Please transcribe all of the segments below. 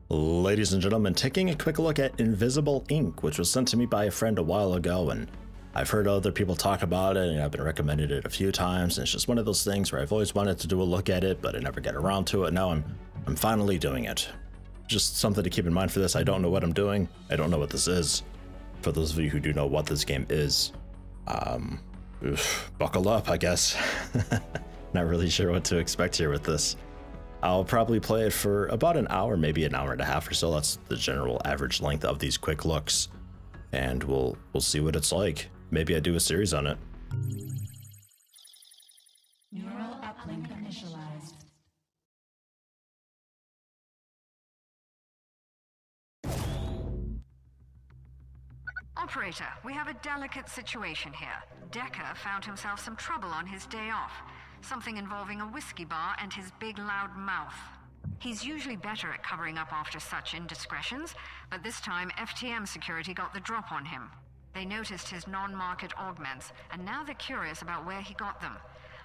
Ladies and gentlemen, taking a quick look at Invisible Ink, which was sent to me by a friend a while ago, and I've heard other people talk about it, and I've been recommended it a few times, and it's just one of those things where I've always wanted to do a look at it, but I never get around to it. Now I'm finally doing it. Just something to keep in mind for this. I don't know what I'm doing. I don't know what this is. For those of you who do know what this game is, buckle up, I guess. Not really sure what to expect here with this. I'll probably play it for about an hour, maybe an hour and a half or so. That's the general average length of these quick looks, and we'll see what it's like. Maybe I do a series on it. Neural uplink initialized. Operator, we have a delicate situation here. Decker found himself some trouble on his day off. Something involving a whiskey bar and his big loud mouth. He's usually better at covering up after such indiscretions, but this time FTM security got the drop on him. They noticed his non-market augments, and now they're curious about where he got them.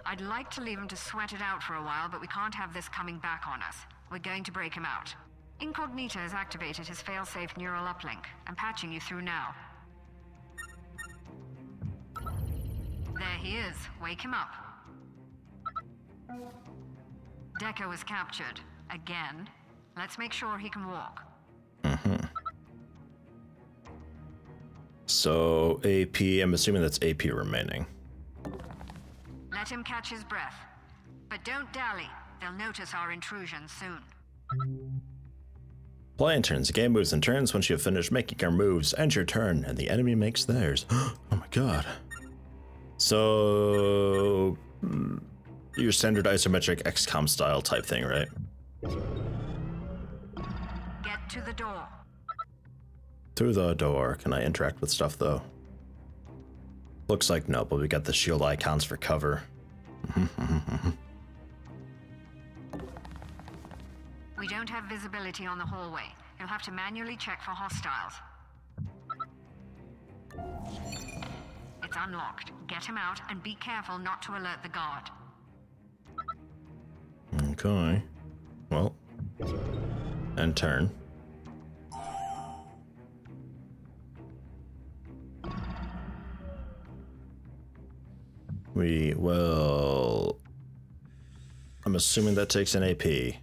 I'd like to leave him to sweat it out for a while, but we can't have this coming back on us. We're going to break him out. Incognito has activated his fail-safe neural uplink. I'm patching you through now. There he is. Wake him up. Decker was captured. Again. Let's make sure he can walk. So, AP, I'm assuming that's AP remaining. Let him catch his breath. But don't dally. They'll notice our intrusion soon. Play in turns. The game moves in turns. Once you have finished making your moves, end your turn, and the enemy makes theirs. Oh my god. So, your standard isometric XCOM style type thing, right? Get to the door. Through the door. Can I interact with stuff though? Looks like no, but we got the shield icons for cover. We don't have visibility on the hallway. You'll have to manually check for hostiles. It's unlocked. Get him out and be careful not to alert the guard. Okay. Well. And turn. We will... I'm assuming that takes an AP.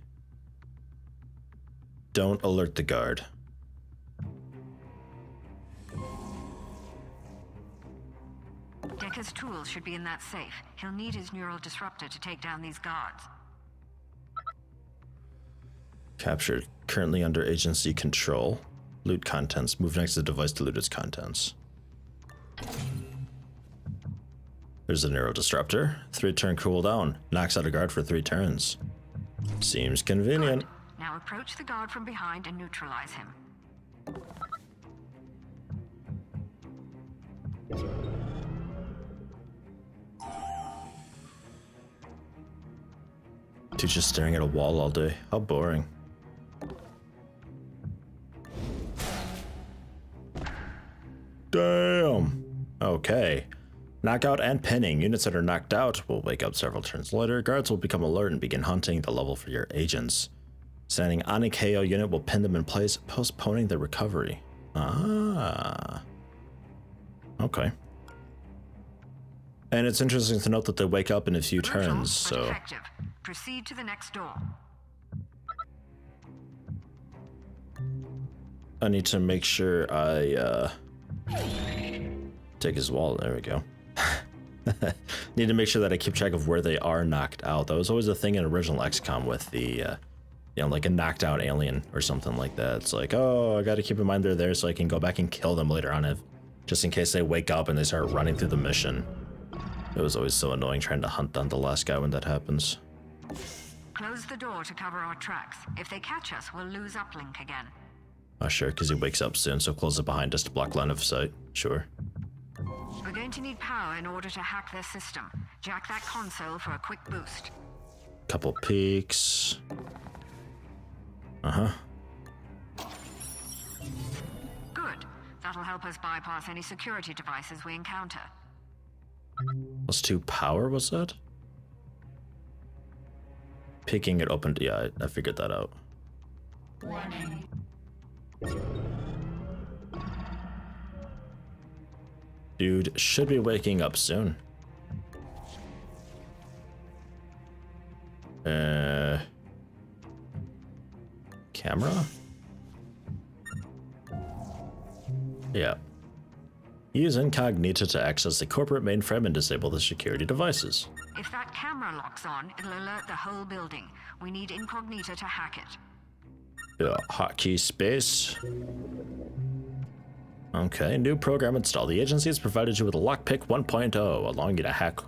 Don't alert the guard. Decker's tools should be in that safe. He'll need his neural disruptor to take down these guards. Captured. Currently under agency control. Loot contents. Move next to the device to loot its contents. There's a neural disruptor. 3-turn cooldown. Knocks out a guard for 3 turns. Seems convenient. Good. Now approach the guard from behind and neutralize him. Dude, just staring at a wall all day. How boring. Damn. Okay. Knockout and pinning. Units that are knocked out will wake up several turns later. Guards will become alert and begin hunting the level for your agents. Standing on a KO unit will pin them in place, postponing their recovery. Ah. Okay. And it's interesting to note that they wake up in a few turns, so... Effective. Proceed to the next door. I need to make sure I, take his wallet. There we go. Need to make sure that I keep track of where they are knocked out. That was always a thing in original XCOM with the, you know, like a knocked out alien or something like that. It's like, oh, I gotta keep in mind they're there so I can go back and kill them later on, if, just in case they wake up and they start running through the mission. It was always so annoying trying to hunt down the last guy when that happens. Close the door to cover our tracks. If they catch us, we'll lose uplink again. Oh, sure, because he wakes up soon, so close it behind us to block line of sight. Sure. We're going to need power in order to hack their system. Jack that console for a quick boost. Couple peeks. Uh-huh. Good. That'll help us bypass any security devices we encounter. +2 power, was that? Picking it open, yeah, I figured that out. Warning. Dude should be waking up soon. Camera? Yeah. Use incognito to access the corporate mainframe and disable the security devices. If that camera locks on, it'll alert the whole building. We need incognito to hack it. Yeah, hotkey space. Okay, new program installed. The agency has provided you with a lockpick 1.0, allowing you to hack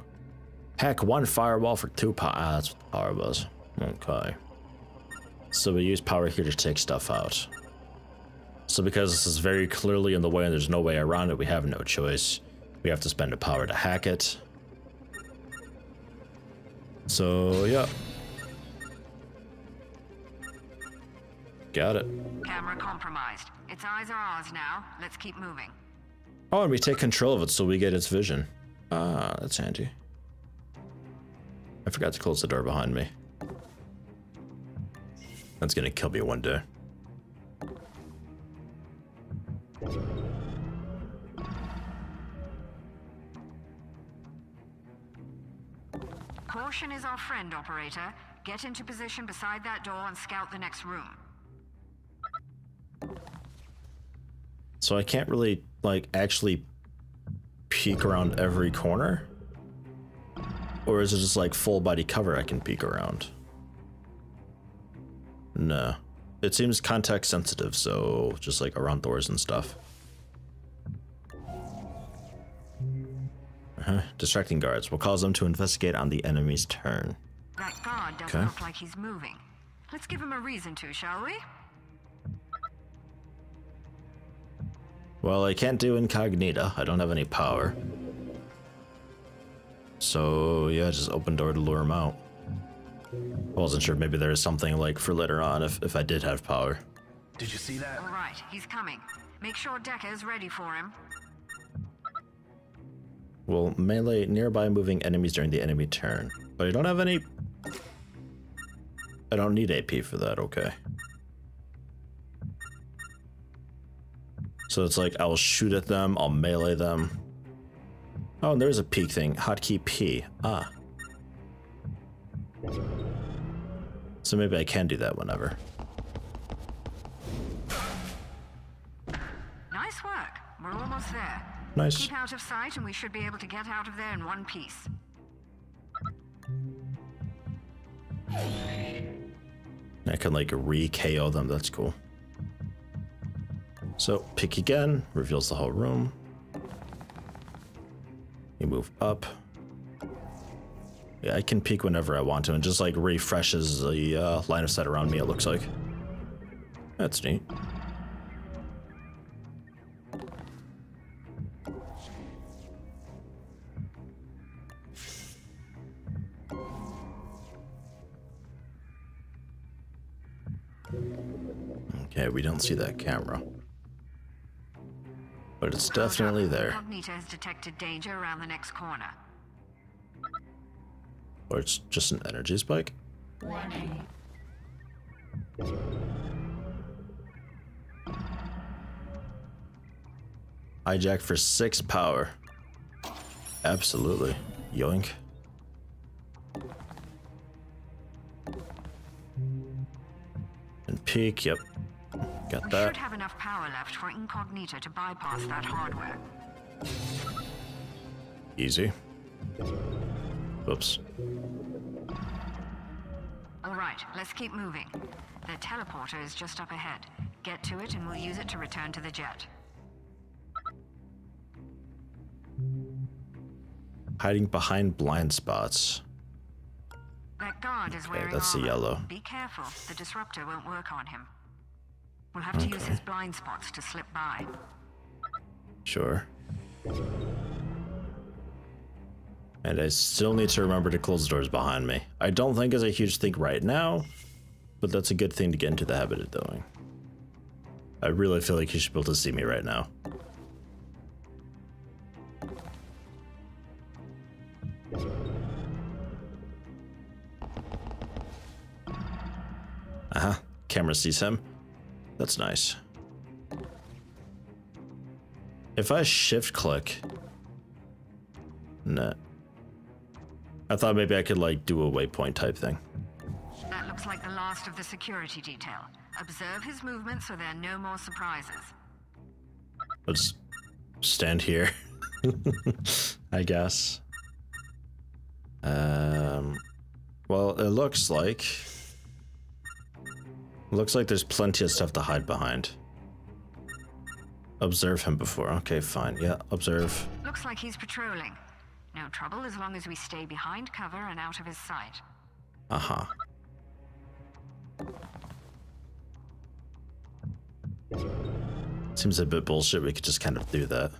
one firewall for 2 power. Ah, that's what the power was. Okay. So we use power here to take stuff out. So because this is very clearly in the way and there's no way around it, we have no choice. We have to spend the power to hack it. So, yeah. Got it. Camera compromised. Its eyes are ours now. Let's keep moving. Oh, and we take control of it so we get its vision. Ah, that's handy. I forgot to close the door behind me. That's gonna kill me one day. Caution is our friend, operator. Get into position beside that door and scout the next room. So I can't really, like, actually peek around every corner? Or is it just like full body cover I can peek around? No. It seems context sensitive, so just like around doors and stuff. Distracting guards. We'll cause them to investigate on the enemy's turn. That guard doesn't look like he's moving. Let's give him a reason to, shall we? Well, I can't do incognito. I don't have any power. So, yeah, just open door to lure him out. I wasn't sure, maybe there is something like for later on if I did have power. Did you see that? All right, he's coming. Make sure Decker is ready for him. Will melee nearby moving enemies during the enemy turn. But I don't have any... I don't need AP for that, okay. So it's like, I'll shoot at them, I'll melee them. Oh, and there's a peek thing. Hotkey P. Ah. So maybe I can do that whenever. Nice work. We're almost there. Nice. Keep out of sight and we should be able to get out of there in one piece. I can like re-KO them, that's cool. So, pick again, reveals the whole room. You move up. Yeah, I can peek whenever I want to and just like refreshes the line of sight around me, it looks like. That's neat. Okay, we don't see that camera. But it's definitely there. Incognito has detected danger around the next corner. Or it's just an energy spike? Warning. Hijack for 6 power. Absolutely. Yoink. And peek, yep. Got We that. should have enough power left for Incognito to bypass that hardware. Easy. Oops. All right, let's keep moving. The teleporter is just up ahead. Get to it and we'll use it to return to the jet. Hiding behind blind spots. That guard is wearing that's the armor. yellow. Be careful, the disruptor won't work on him. We'll have to use his blind spots to slip by. Sure. And I still need to remember to close the doors behind me. I don't think it's a huge thing right now, but that's a good thing to get into the habit of doing. I really feel like you should be able to see me right now. Camera sees him. That's nice. If I shift click... Nah. I thought maybe I could like do a waypoint type thing. That looks like the last of the security detail. Observe his movements so there are no more surprises. Let's stand here. I guess. Well, it looks like there's plenty of stuff to hide behind. Observe him before. Okay, fine. Yeah, observe. Looks like he's patrolling. No trouble as long as we stay behind cover and out of his sight. Uh-huh. Seems a bit bullshit. We could just kind of do that.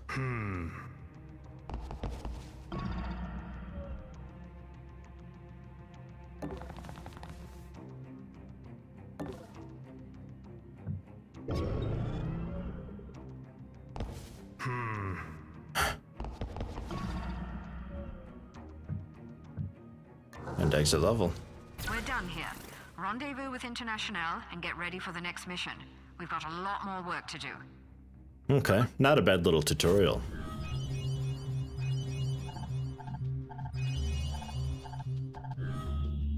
And exit level. We're done here. Rendezvous with International and get ready for the next mission. We've got a lot more work to do. Okay, not a bad little tutorial.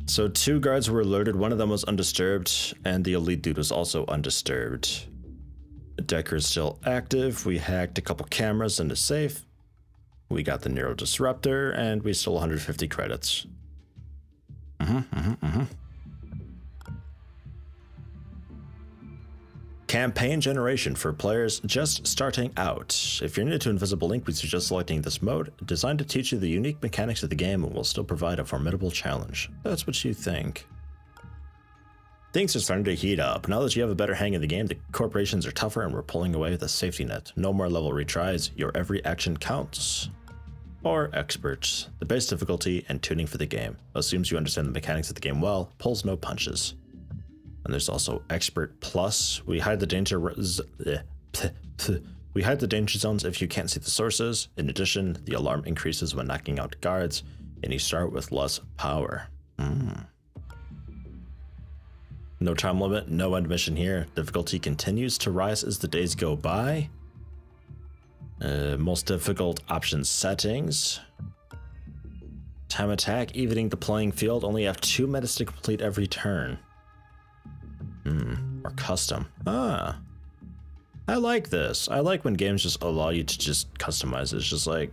So 2 guards were alerted, one of them was undisturbed, and the elite dude was also undisturbed. Decker's still active, we hacked a couple cameras in the safe, we got the Neuro Disruptor, and we stole 150 credits. Campaign generation for players just starting out. If you're new to Invisible Link, we suggest selecting this mode, designed to teach you the unique mechanics of the game and will still provide a formidable challenge. That's what you think. Things are starting to heat up. Now that you have a better hang of the game, the corporations are tougher and we're pulling away with a safety net. No more level retries, your every action counts. Or experts. The base difficulty and tuning for the game. Assumes you understand the mechanics of the game well, pulls no punches. And there's also Expert Plus. We hide the danger zones if you can't see the sources. In addition, the alarm increases when knocking out guards, and you start with less power. No time limit, no end mission here. Difficulty continues to rise as the days go by. Most difficult option settings. Time attack, evening the playing field. Only have 2 minutes to complete every turn. Or custom. I like this. I like when games just allow you to just customize it. It's just like,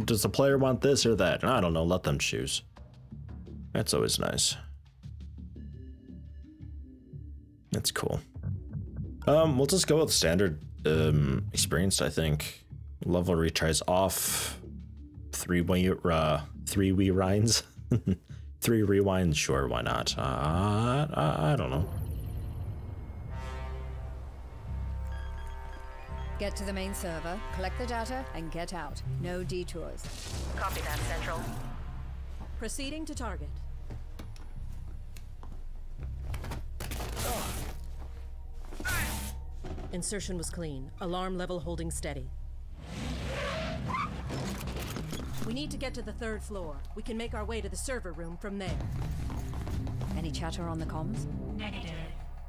does the player want this or that? And I don't know, let them choose. That's always nice. That's cool. We'll just go with standard experienced, I think. Level retries off. 3 rewinds. 3 rewinds, sure, why not? I don't know. Get to the main server, collect the data, and get out. No detours. Copy that, Central. Proceeding to target. Insertion was clean. Alarm level holding steady. We need to get to the 3rd floor. We can make our way to the server room from there. Any chatter on the comms? Negative.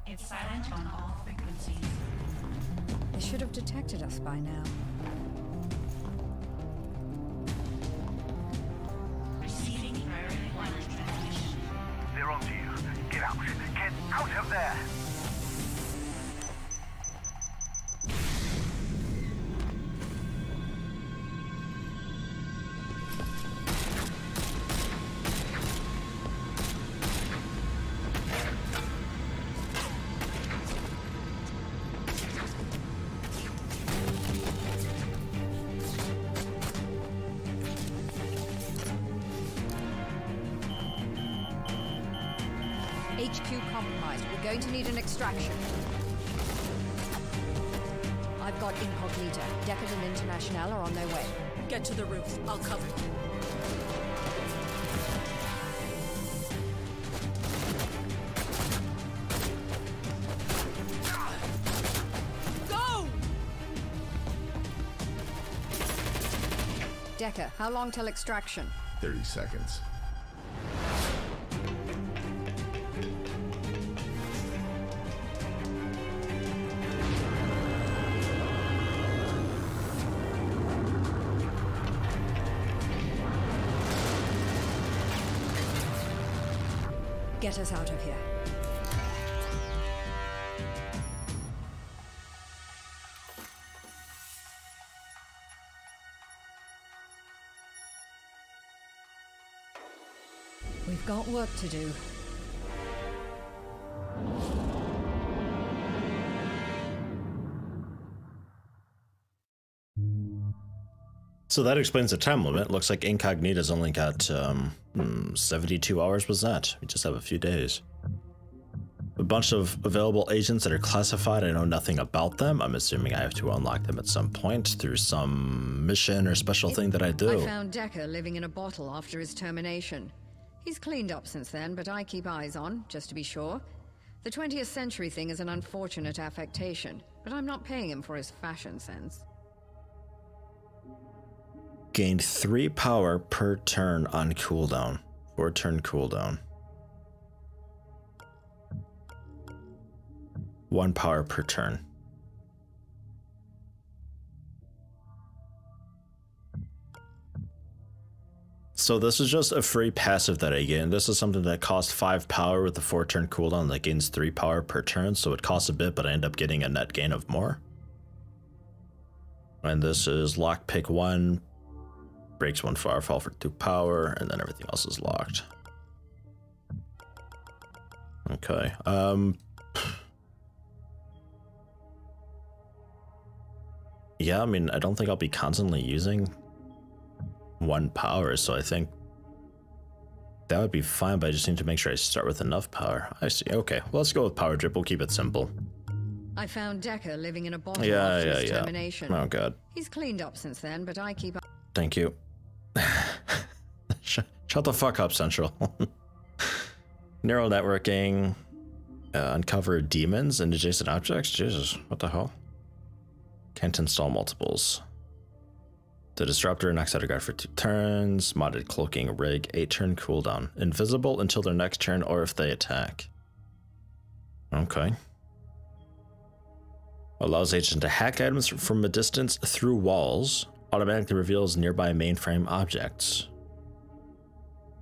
It's silent on all frequencies. They should have detected us by now. Receiving priority wireless transmission. They're onto you. Get out. Get out of there. HQ compromised. We're going to need an extraction. I've got Incognita. Deckard and International are on their way. Get to the roof. I'll cover you. Go! Decker, how long till extraction? 30 seconds. Get us out of here. We've got work to do. So that explains the time limit. Looks like Incognita's only got 72 hours was that? We just have a few days. A bunch of available agents that are classified. I know nothing about them. I'm assuming I have to unlock them at some point through some mission or special thing that I do. I found Decker living in a bottle after his termination. He's cleaned up since then, but I keep eyes on, just to be sure. The 20th century thing is an unfortunate affectation, but I'm not paying him for his fashion sense. Gained 3 power per turn on cooldown. 4-turn cooldown. 1 power per turn. So this is just a free passive that I gain. This is something that costs 5 power with the 4-turn cooldown that gains 3 power per turn, so it costs a bit, but I end up getting a net gain of more. And this is lockpick 1, breaks 1 firefall for 2 power, and then everything else is locked. Okay. Yeah, I mean, I don't think I'll be constantly using 1 power, so I think that would be fine, but I just need to make sure I start with enough power. I see. Okay, well, let's go with power drip. We'll keep it simple. I found Decker living in a bottle after his termination. Oh, God. He's cleaned up since then, but I keep... Thank you. Shut the fuck up, Central. Neural networking. Uncover demons and adjacent objects? Jesus, what the hell? Can't install multiples. The disruptor knocks out a guard for 2 turns. Modded cloaking rig, 8-turn cooldown. Invisible until their next turn or if they attack. Okay. Allows agent to hack items from a distance through walls. Automatically reveals nearby mainframe objects.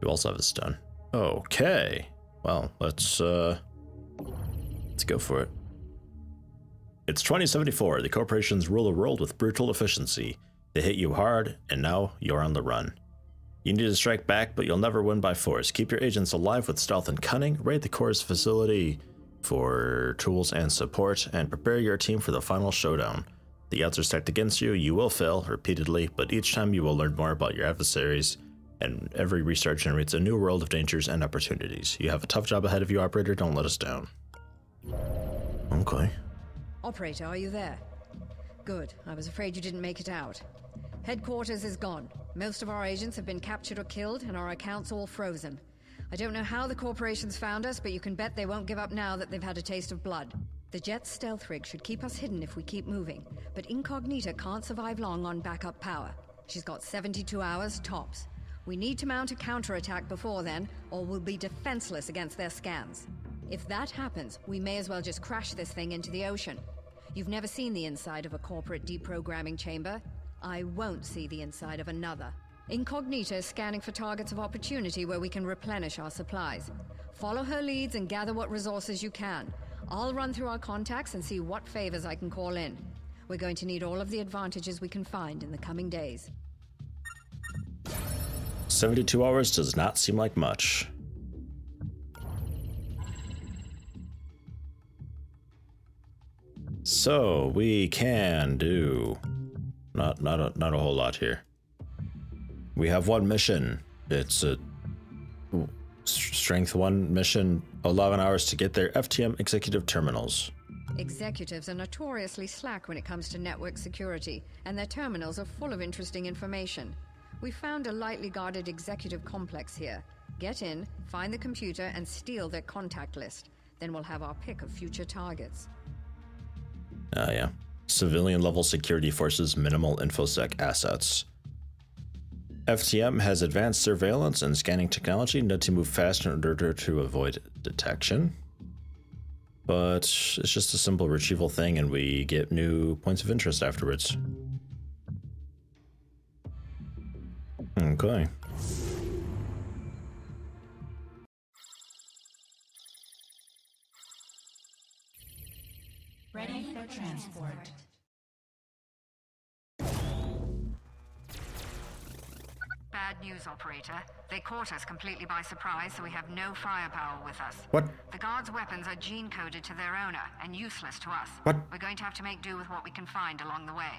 You also have this done. Okay. Well, let's go for it. It's 2074. The corporations rule the world with brutal efficiency. They hit you hard, and now you're on the run. You need to strike back, but you'll never win by force. Keep your agents alive with stealth and cunning. Raid the core's facility for tools and support, and prepare your team for the final showdown. The odds are stacked against you. You will fail repeatedly, but each time you will learn more about your adversaries, and every restart generates a new world of dangers and opportunities. You have a tough job ahead of you, operator. Don't let us down. Okay. Operator, are you there? Good. I was afraid you didn't make it out. Headquarters is gone. Most of our agents have been captured or killed, and our accounts all frozen. I don't know how the corporations found us, but you can bet they won't give up now that they've had a taste of blood. The Jet's stealth rig should keep us hidden if we keep moving, but Incognita can't survive long on backup power. She's got 72 hours tops. We need to mount a counterattack before then, or we'll be defenseless against their scans. If that happens, we may as well just crash this thing into the ocean. You've never seen the inside of a corporate deprogramming chamber. I won't see the inside of another. Incognita is scanning for targets of opportunity where we can replenish our supplies. Follow her leads and gather what resources you can. I'll run through our contacts and see what favors I can call in. We're going to need all of the advantages we can find in the coming days. 72 hours does not seem like much. So we can do not a whole lot here. We have one mission. It's a strength 1 mission, 11 hours to get there. FTM executive terminals. Executives are notoriously slack when it comes to network security, and their terminals are full of interesting information. We found a lightly guarded executive complex here. Get in, find the computer, and steal their contact list. Then we'll have our pick of future targets. Yeah. Civilian level security forces minimal infosec assets. FTM has advanced surveillance and scanning technology, need to move fast in order to avoid detection. But it's just a simple retrieval thing, and we get new points of interest afterwards. Okay. Ready for transport. Bad news, operator. They caught us completely by surprise, so we have no firepower with us. What? The guards' weapons are gene-coded to their owner and useless to us. What? We're going to have to make do with what we can find along the way.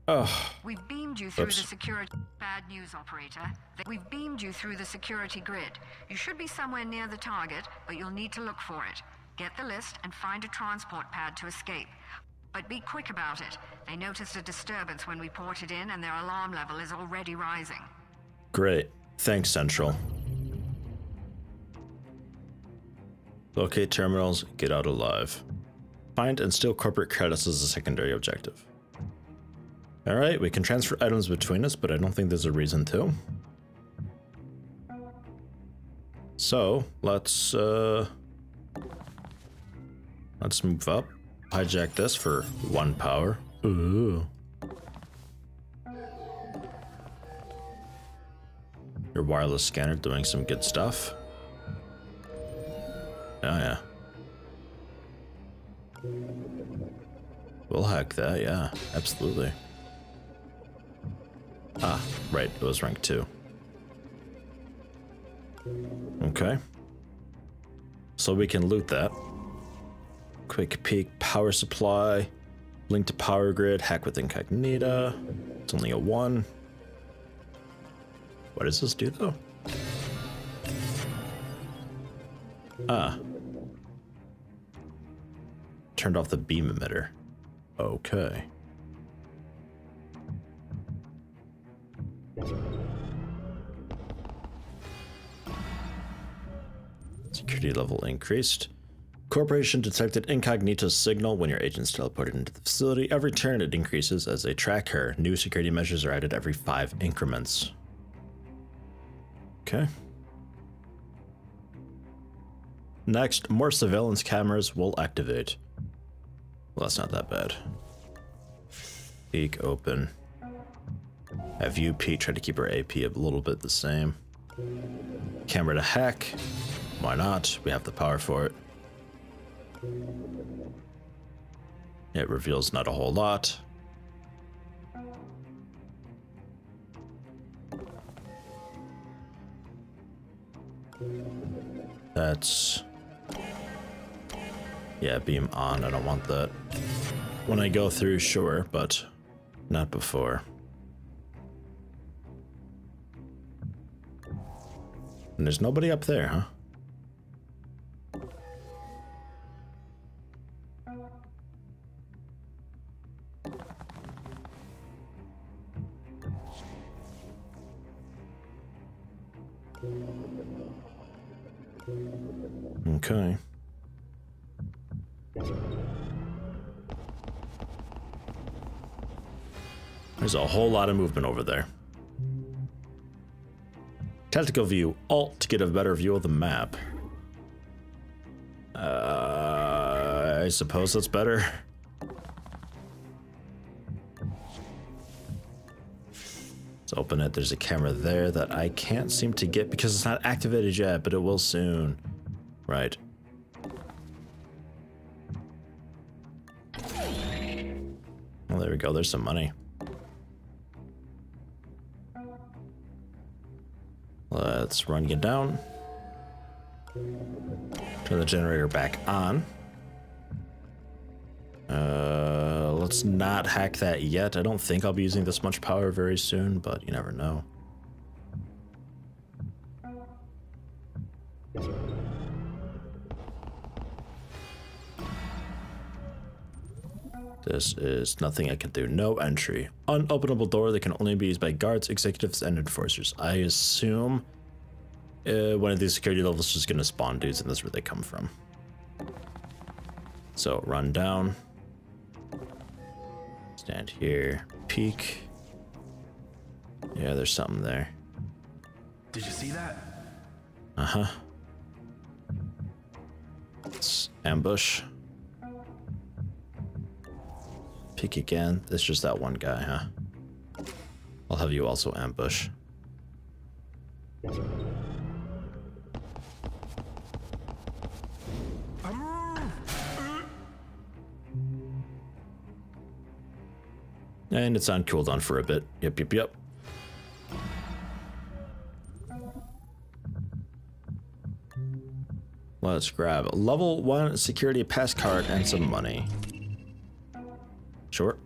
Oh. We've beamed you through Oops. the security... Bad news, operator. We've beamed you through the security grid. You should be somewhere near the target, but you'll need to look for it. Get the list and find a transport pad to escape. But be quick about it. They noticed a disturbance when we ported in, and their alarm level is already rising. Great. Thanks, Central. Locate terminals, get out alive. Find and steal corporate credits as a secondary objective. Alright, we can transfer items between us, but I don't think there's a reason to. So, let's move up. Hijack this for 1 power. Ooh. Your wireless scanner doing some good stuff. Oh yeah. We'll hack that, yeah, absolutely. Ah, right, it was rank 2. Okay. So we can loot that. Quick peek, power supply, link to power grid, hack with incognita. It's only a 1. What does this do though? Ah. Turned off the beam emitter. Okay. Security level increased. Corporation detected incognito signal when your agent's teleported into the facility. Every turn it increases as they track her. New security measures are added every 5 increments. Okay. Next, more surveillance cameras will activate. Well, that's not that bad. Peek open. Have you, Pete, try to keep our AP a little bit the same. Camera to hack. Why not? We have the power for it. It reveals not a whole lot. That's... yeah, beam on. I don't want that. When I go through, sure, but not before. And there's nobody up there, huh? Okay. There's a whole lot of movement over there. Tactical view, Alt to get a better view of the map. I suppose that's better. Let's open it. There's a camera there that I can't seem to get because it's not activated yet, but it will soon. Right. Well, there we go. There's some money. Let's run you down. Turn the generator back on. Let's not hack that yet. I don't think I'll be using this much power very soon, but you never know. This is nothing I can do. No entry. Unopenable door that can only be used by guards, executives, and enforcers. I assume one of these security levels is just going to spawn dudes, and that's where they come from. So run down. Stand here. Peek. Yeah, there's something there. Did you see that? Uh-huh. It's ambush. Peek again. It's just that one guy, huh? I'll have you also ambush. And it's on cooldown for a bit. Yep. Let's grab level 1 security pass card and some money. Sure.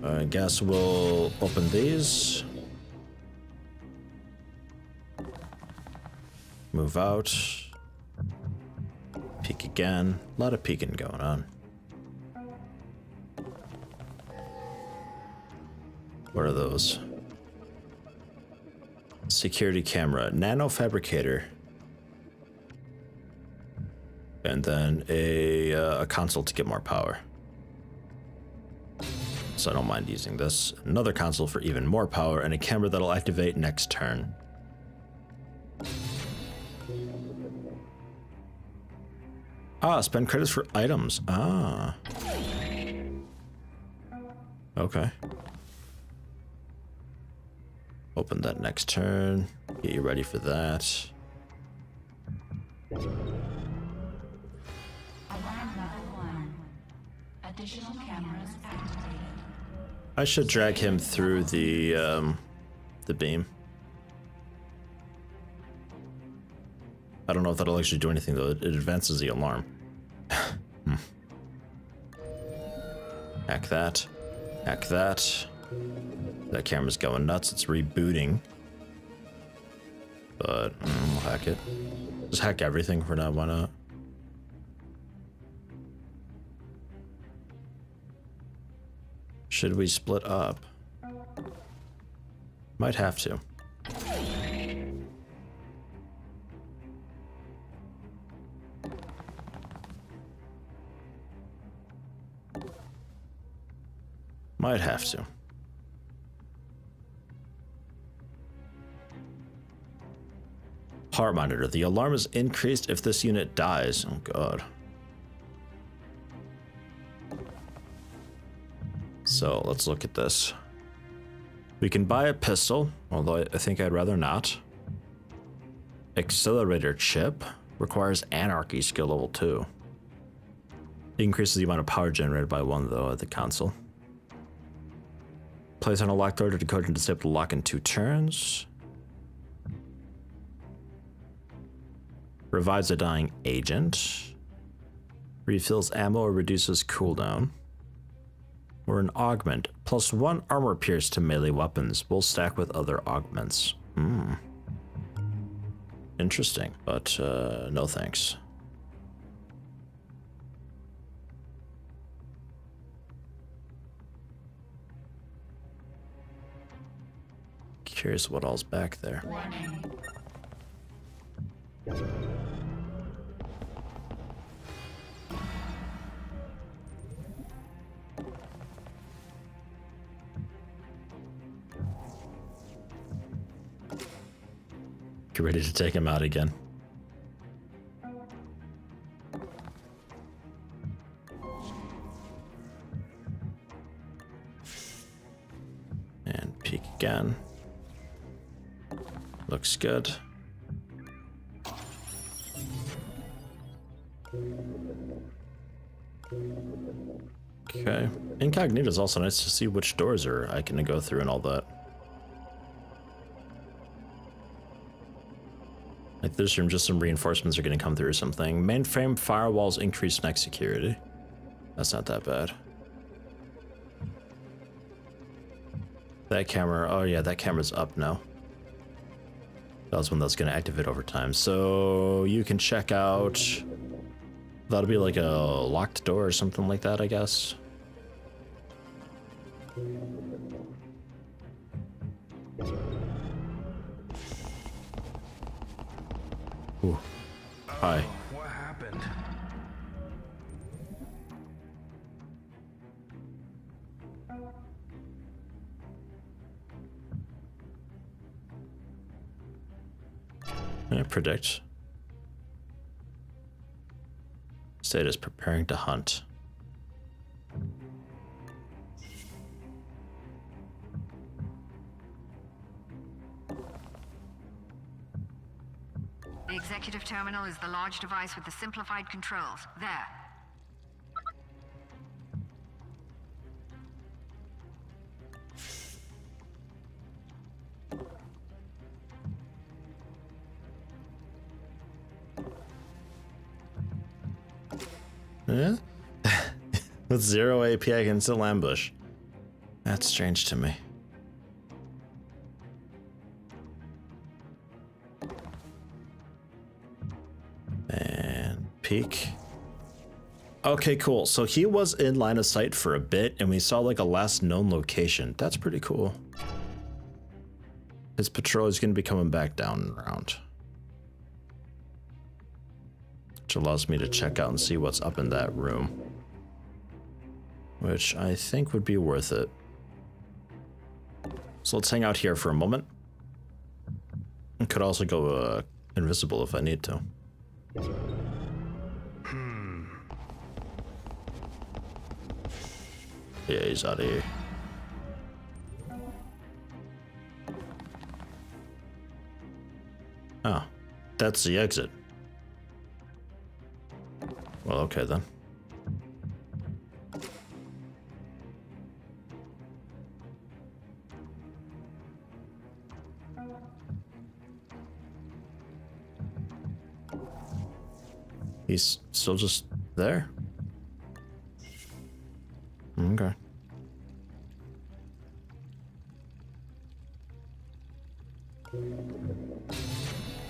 I guess we'll open these. Move out. Peek again. A lot of peeking going on. What are those? Security camera, nano fabricator, and then a console to get more power. So I don't mind using this. Another console for even more power, and a camera that'll activate next turn. Ah, spend credits for items. Ah. Okay. Open that next turn. Get you ready for that. Alarm level 1. Additional cameras activated. I should drag him through the beam. I don't know if that'll actually do anything though. It advances the alarm. Hack that. Hack that. That camera's going nuts. It's rebooting. But we'll hack it. Just hack everything for now. Why not? Should we split up? Might have to. Might have to. Heart monitor. The alarm is increased if this unit dies. Oh god. So let's look at this. We can buy a pistol, although I think I'd rather not. Accelerator chip requires anarchy skill level 2. Increases the amount of power generated by 1 though at the console. Place on a locked door to decode and disable the lock in 2 turns. Revives a dying agent. Refills ammo or reduces cooldown. Or an augment. +1 armor pierce to melee weapons. Will stack with other augments. Interesting, but no thanks. Curious what all's back there. Warning. Get ready to take him out again. And peek again. Looks good. Okay. Incognito is also nice to see which doors I can go through and all that. Like this room, just some reinforcements are going to come through or something. Mainframe firewalls increase next security. That's not that bad. That camera, oh yeah, that camera's up now. That was one that's going to activate over time. So you can check out, that'll be like a locked door or something like that, I guess. Ooh. Hi. What happened? I predict. Status preparing to hunt. The executive terminal is the large device with the simplified controls. There. Yeah? With 0 AP, I can still ambush. That's strange to me. And peek. Okay, cool. So he was in line of sight for a bit, and we saw like a last known location. That's pretty cool. His patrol is going to be coming back down and around. Which allows me to check out and see what's up in that room. Which I think would be worth it. So let's hang out here for a moment. I could also go invisible if I need to. Yeah, he's out of here. Oh, that's the exit. Well, okay then. He's still just there? Okay.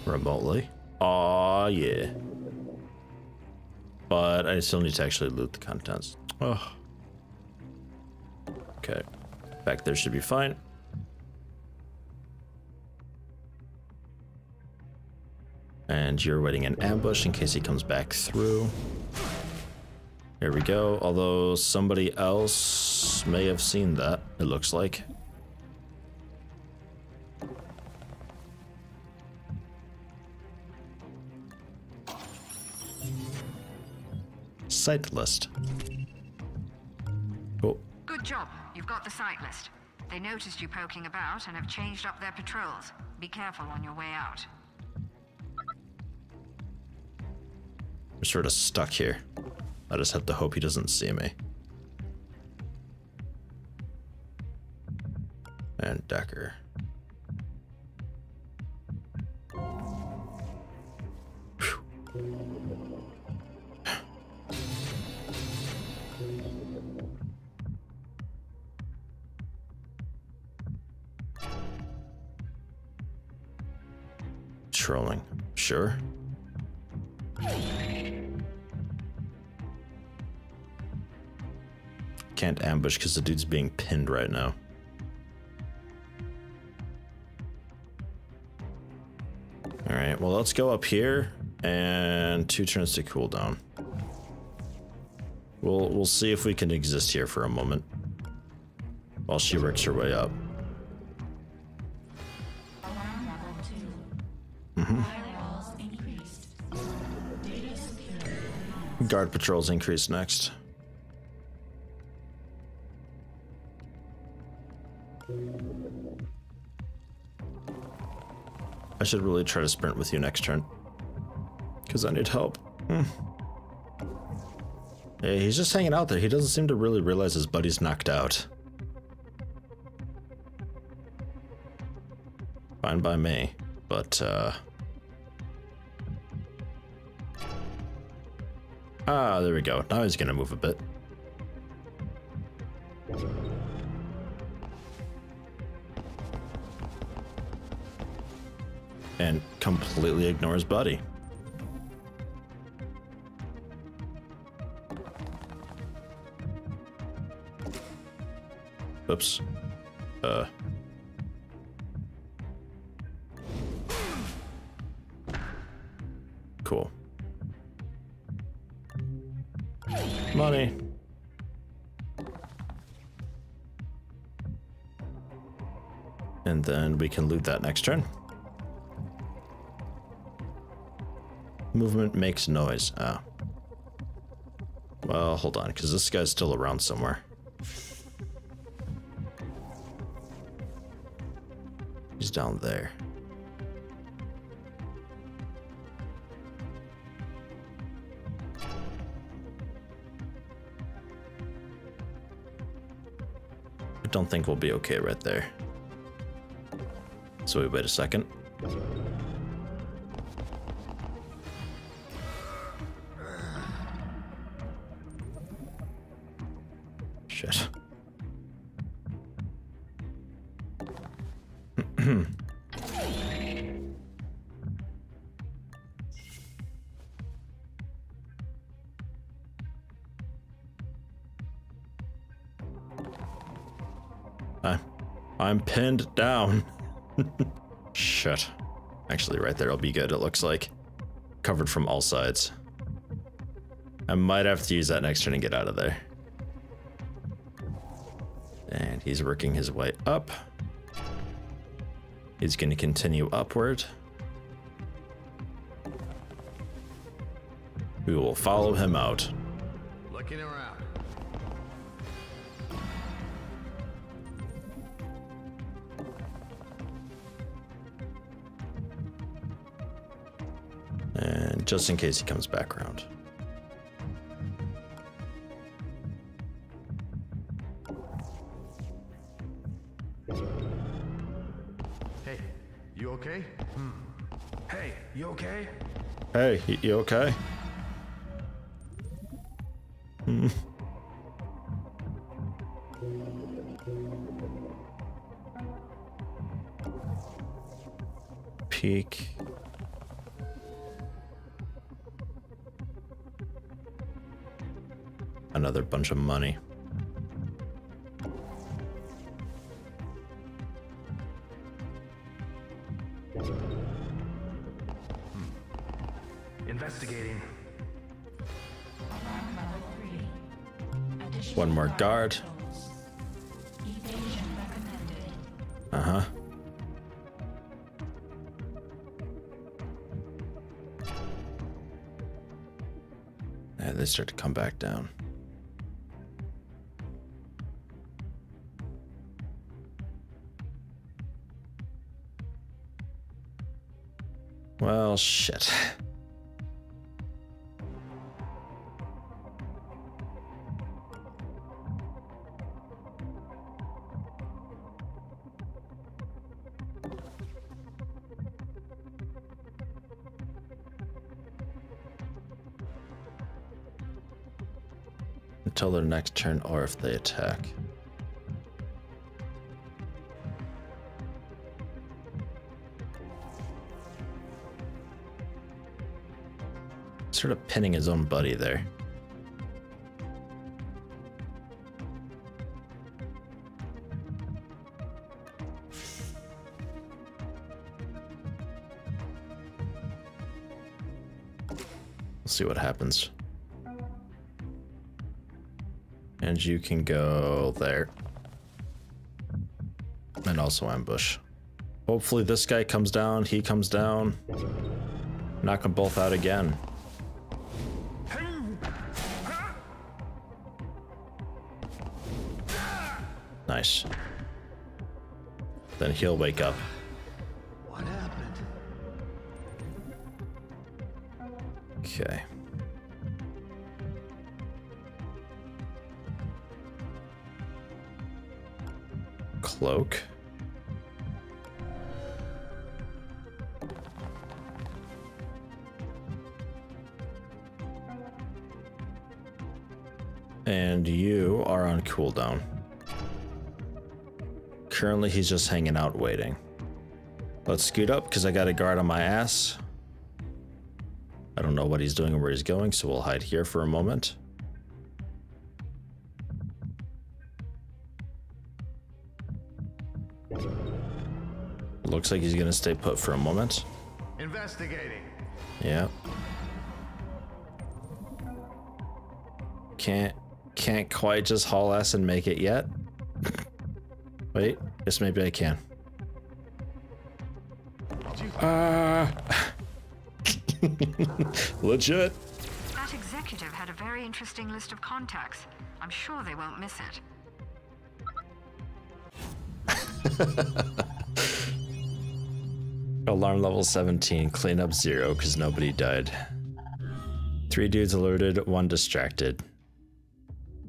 Remotely? Aw, yeah. But I still need to actually loot the contents. Oh. Okay. Back there should be fine. And you're waiting in ambush in case he comes back through. Here we go. Although somebody else may have seen that, it looks like. Site list. Cool. Good job. You've got the site list. They noticed you poking about and have changed up their patrols. Be careful on your way out. We're sort of stuck here. I just have to hope he doesn't see me. And Decker. Trolling, sure. Can't ambush because the dude's being pinned right now. Alright, well let's go up here and 2 turns to cooldown. We'll see if we can exist here for a moment while she works her way up. Alarm level 2. Firewalls increased. Data security. Guard patrols increase next. I should really try to sprint with you next turn, because I need help. Hey, he's just hanging out there. He doesn't seem to really realize his buddy's knocked out. Fine by me, but there we go. Now he's gonna move a bit. And completely ignores buddy. Oops. Cool. Money. And then we can loot that next turn. Movement makes noise. Ah. Well, hold on, because this guy's still around somewhere. He's down there. I don't think we'll be okay right there. So we wait a second. Shit. I'm pinned down. Shit. Actually, right there will be good, it looks like. Covered from all sides. I might have to use that next turn and get out of there. And he's working his way up. He's going to continue upward. We will follow him out. Looking around. And just in case he comes back around. Hey, you okay? Hey, you okay? Hey, you okay? Peek. Another bunch of money. Investigating. Alarm level 3. Additional One more guard. controls. Evasion recommended. Uh-huh. And they start to come back down. Well, shit. Until their next turn or if they attack. Sort of pinning his own buddy there. We'll see what happens. And you can go there. And also ambush. Hopefully this guy comes down, he comes down. Knock them both out again. Nice. Then he'll wake up. What happened? Okay. Cloak. And you are on cooldown. Currently, he's just hanging out waiting. Let's scoot up because I got a guard on my ass. I don't know what he's doing or where he's going, so we'll hide here for a moment. Looks like he's gonna stay put for a moment. Investigating. Yeah. Can't quite just haul ass and make it yet. Wait, guess maybe I can. Legit. That executive had a very interesting list of contacts. I'm sure they won't miss it. Alarm level 17, cleanup 0 because nobody died. 3 dudes alerted, 1 distracted.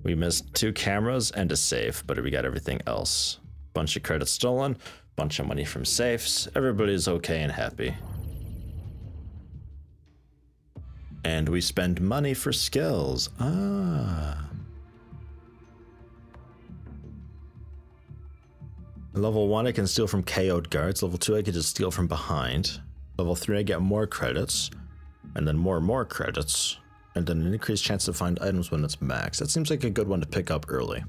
We missed 2 cameras and a safe, but we got everything else. Bunch of credits stolen, bunch of money from safes. Everybody's okay and happy. And we spend money for skills. Ah. Level 1, I can steal from KO'd guards. Level 2, I can just steal from behind. Level 3, I get more credits. And then more credits. And then an increased chance to find items when it's max. That seems like a good one to pick up early.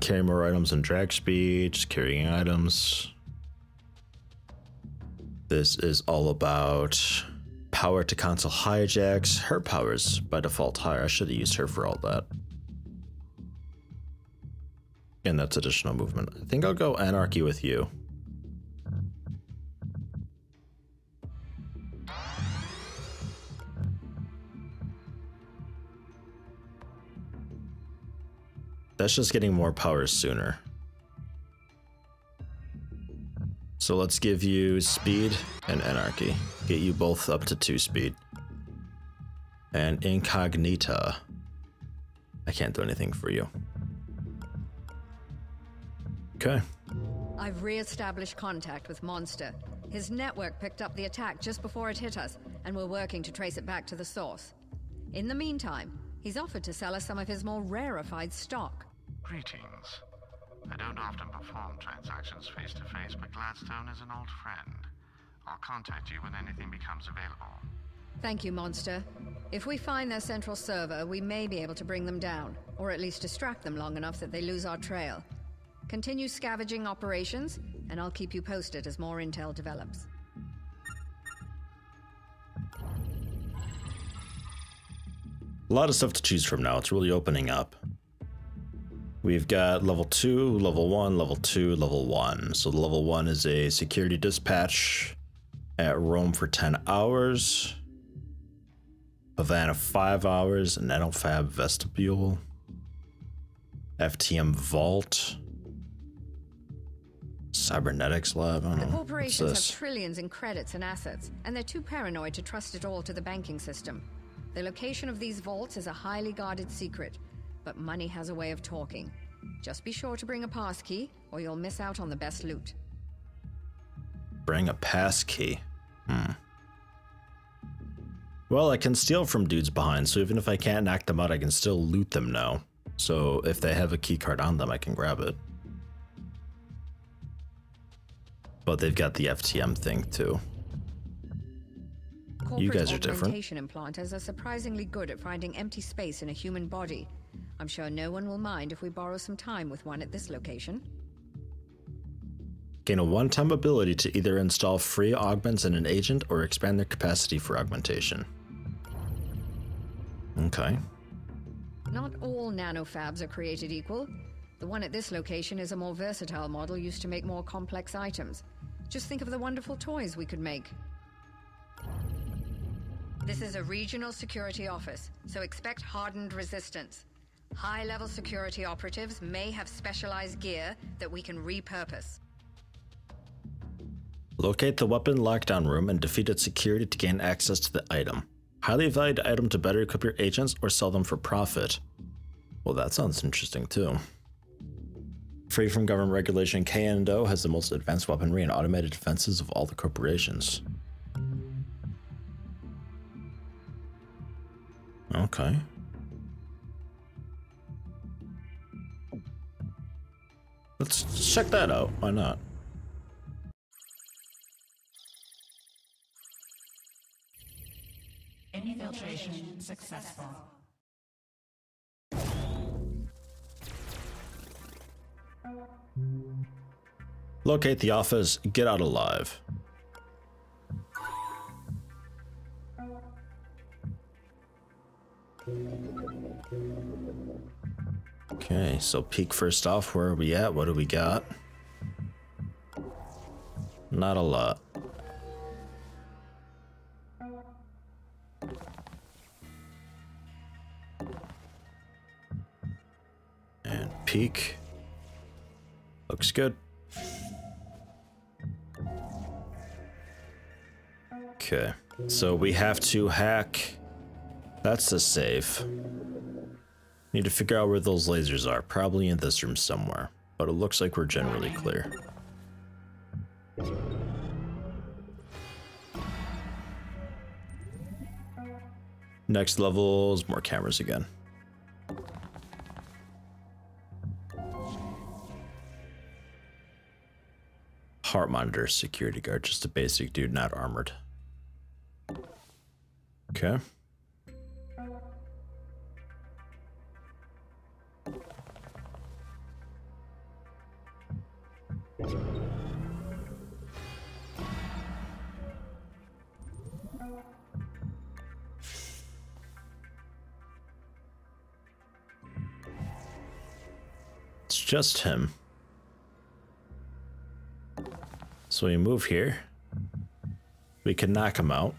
Carry more items and drag speed, just carrying items. This is all about power to console hijacks. Her power is by default higher. I should have used her for all that. And that's additional movement. I think I'll go anarchy with you. That's just getting more power sooner. So let's give you speed and anarchy. Get you both up to 2 speed. And incognita. I can't do anything for you. Okay. I've re-established contact with Monster. His network picked up the attack just before it hit us, and we're working to trace it back to the source. In the meantime, he's offered to sell us some of his more rarefied stock. Greetings. I don't often perform transactions face-to-face, but Gladstone is an old friend. I'll contact you when anything becomes available. Thank you, Monster. If we find their central server, we may be able to bring them down, or at least distract them long enough that they lose our trail. Continue scavenging operations, and I'll keep you posted as more intel develops. A lot of stuff to choose from now. It's really opening up. We've got level 2, level 1, level 2, level 1. So the level 1 is a security dispatch at Rome for 10 hours. Havana 5 hours, Nanofab Vestibule. FTM Vault. Cybernetics Lab. I don't know. The corporations have trillions in credits and assets, and they're too paranoid to trust it all to the banking system. The location of these vaults is a highly guarded secret, but money has a way of talking. Just be sure to bring a passkey, or you'll miss out on the best loot. Bring a passkey. Well, I can steal from dudes behind, so even if I can't knock them out, I can still loot them now. So if they have a key card on them, I can grab it. But they've got the FTM thing too. You guys are different. Augmentation implanters are surprisingly good at finding empty space in a human body. I'm sure no one will mind if we borrow some time with one at this location. Gain a one-time ability to either install free augments in an agent or expand their capacity for augmentation. Okay. Not all nanofabs are created equal. The one at this location is a more versatile model used to make more complex items. Just think of the wonderful toys we could make. This is a regional security office, so expect hardened resistance. High-level security operatives may have specialized gear that we can repurpose. Locate the weapon lockdown room and defeat its security to gain access to the item. Highly valued item to better equip your agents or sell them for profit. Well, that sounds interesting too. Free from government regulation, K&O has the most advanced weaponry and automated defenses of all the corporations. Okay. Let's check that out. Why not? Infiltration successful. Locate the office. Get out alive. Okay, so peek first off. Where are we at? What do we got? Not a lot. And peek. Looks good. Okay, so we have to hack. That's the safe. Need to figure out where those lasers are. Probably in this room somewhere. But it looks like we're generally clear. Next level is more cameras again. Heart monitor, security guard, just a basic dude, not armored. Okay. It's just him. So we move here. We can knock him out.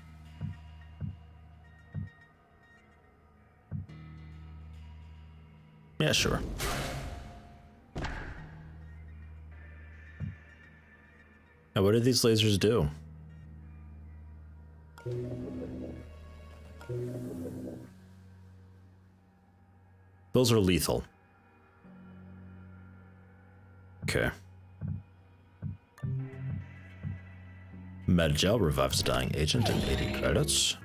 Yeah, sure. Now, what do these lasers do? Those are lethal. Okay. Med gel revives a dying agent and 80 credits.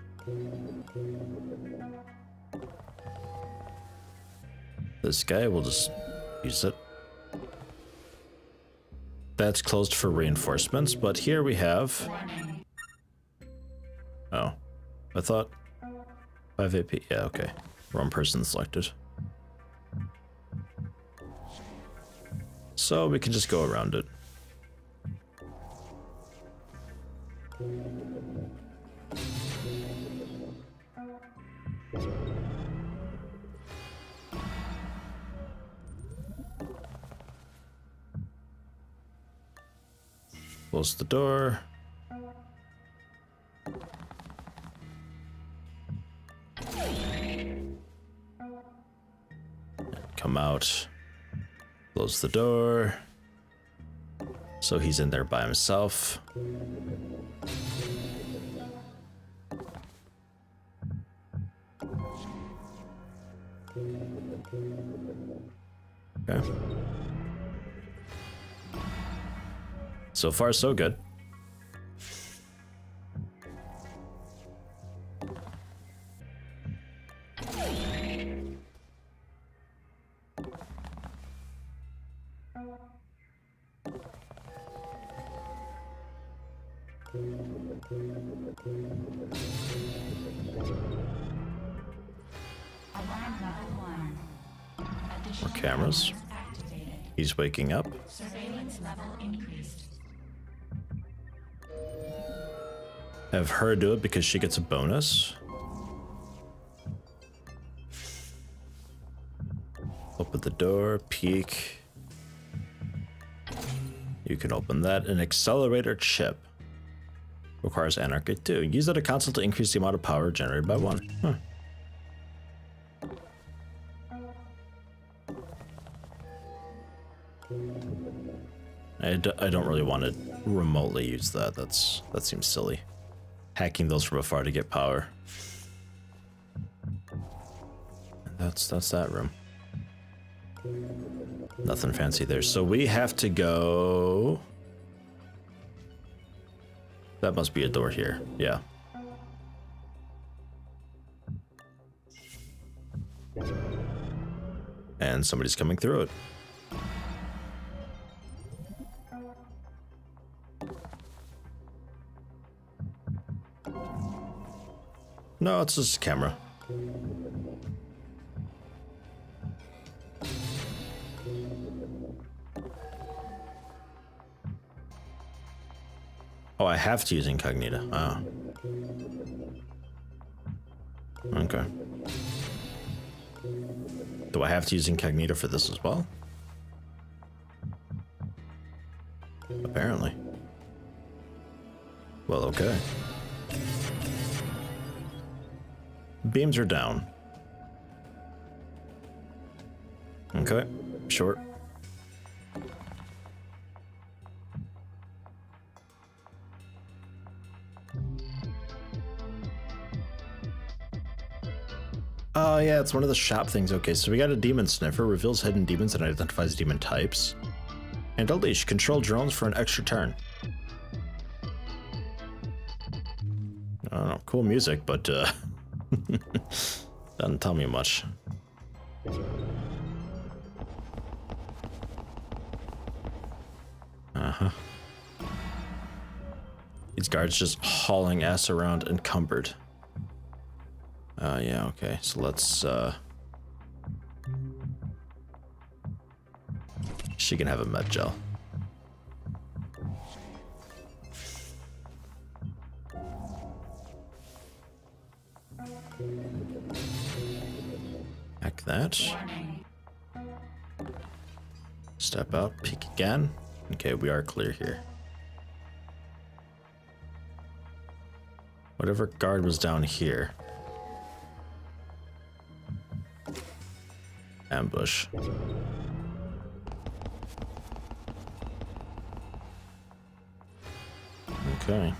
This guy will just use it. That's closed for reinforcements, but here we have... Oh. I thought... 5 AP. Yeah, okay. Wrong person selected. So we can just go around it. Close the door. Come out. Close the door. So he's in there by himself. Okay. So far, so good. More cameras. He's waking up. Surveillance level increased. Have her do it because she gets a bonus. Open the door, peek. You can open that. An accelerator chip. Requires anarchy 2. Use at a console to increase the amount of power generated by 1. Huh. I don't really want to remotely use that. That seems silly. Hacking those from afar to get power. That's that room. Nothing fancy there. So we have to go... That must be a door here. Yeah. And somebody's coming through it. No, it's just a camera. Oh, I have to use incognito. Oh. Okay. Do I have to use incognito for this as well? Apparently. Well, okay. Beams are down. Okay, short. Oh yeah, it's one of the shop things. Okay, so we got a demon sniffer, reveals hidden demons and identifies demon types. And unleash, control drones for an extra turn. I don't know, cool music, but doesn't tell me much. Uh-huh. These guards just hauling ass around encumbered. Yeah, okay. So let's, she can have a med gel. Hack that. Step out, peek again. Okay, we are clear here. Whatever guard was down here. Ambush. Okay.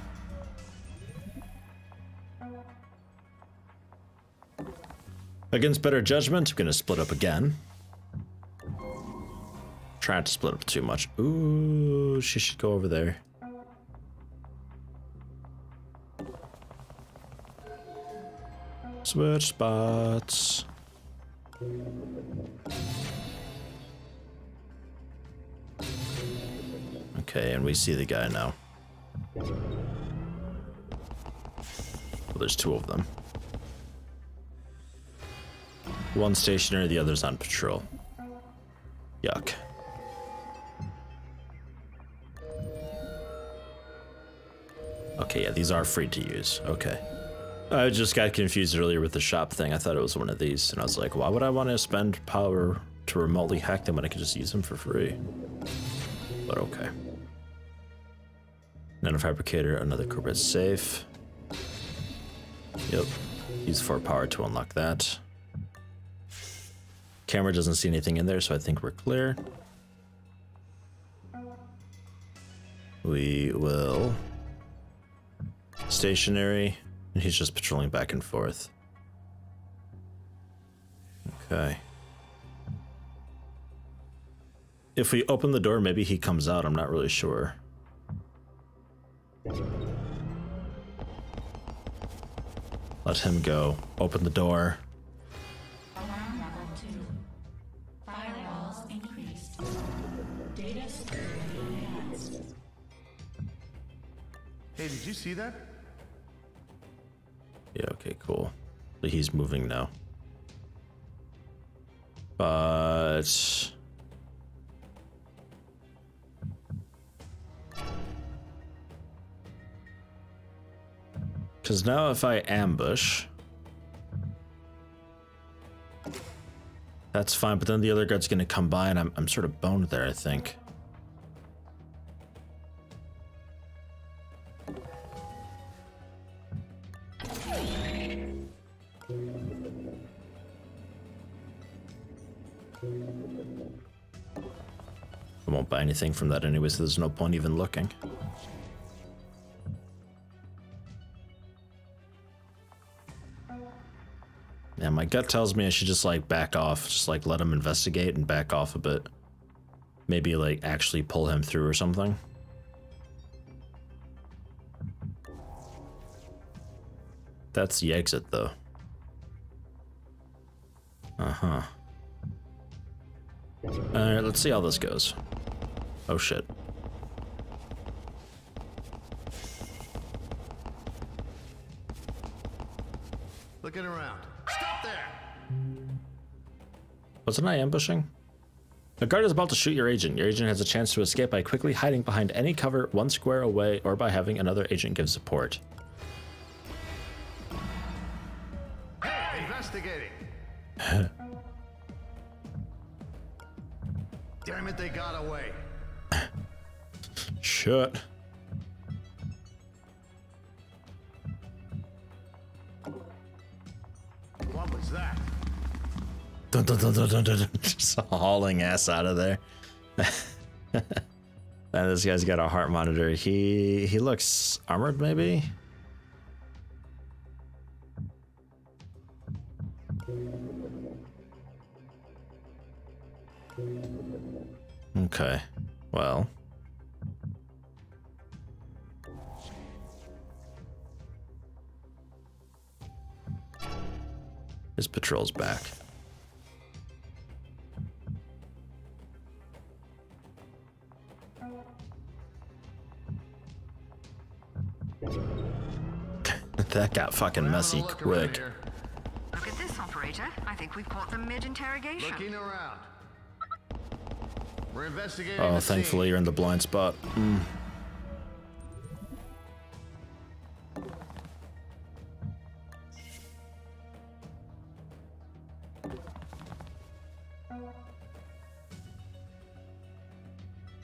Against better judgment, I'm gonna split up again. Trying to split up too much. Ooh, she should go over there. Switch spots. Okay, and we see the guy now. Well, there's two of them. One stationary, the other's on patrol. Yuck. Okay, yeah, these are free to use. Okay. I just got confused earlier with the shop thing. I thought it was one of these, and I was like, why would I want to spend power to remotely hack them when I could just use them for free? But okay. Nanofabricator, another corporate safe. Yep. Use 4 power to unlock that. Camera doesn't see anything in there, so I think we're clear. We will... Stationary, and he's just patrolling back and forth. Okay. If we open the door, maybe he comes out. I'm not really sure. Let him go. Open the door. Alarm level 2. Firewalls increased. Data security enhanced. Hey, did you see that? Yeah, okay, cool. So he's moving now. But... Because now if I ambush... That's fine, but then the other guard's gonna come by and I'm sort of boned there, I think. I won't buy anything from that anyway, so there's no point even looking. Yeah, my gut tells me I should just like back off, just like let him investigate and back off a bit. Maybe like actually pull him through or something. That's the exit though. Uh-huh. Alright, let's see how this goes. Oh shit. Looking around. Stop there! Wasn't I ambushing? A guard is about to shoot your agent. Your agent has a chance to escape by quickly hiding behind any cover 1 square away or by having another agent give support. Hey, investigating! Damn it, they got away. Shit. What was that? Dun, dun, dun, dun, dun, dun, dun. Just hauling ass out of there. And this guy's got a heart monitor. He looks armored, maybe? Okay, well. His patrol's back. that got fucking We're having messy a look around quick. here. Look at this, operator. I think we've caught them mid-interrogation. Looking around. We're investigating. Oh, the thankfully scene. you're in the blind spot. Mm.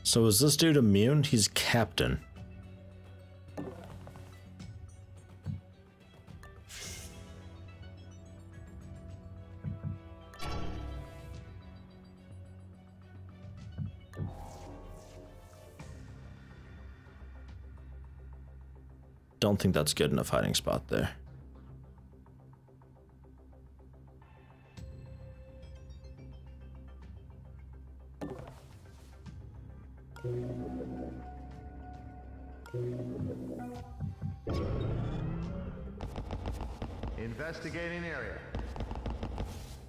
So is this dude immune? He's captain. Don't think that's good enough hiding spot there. Investigating area.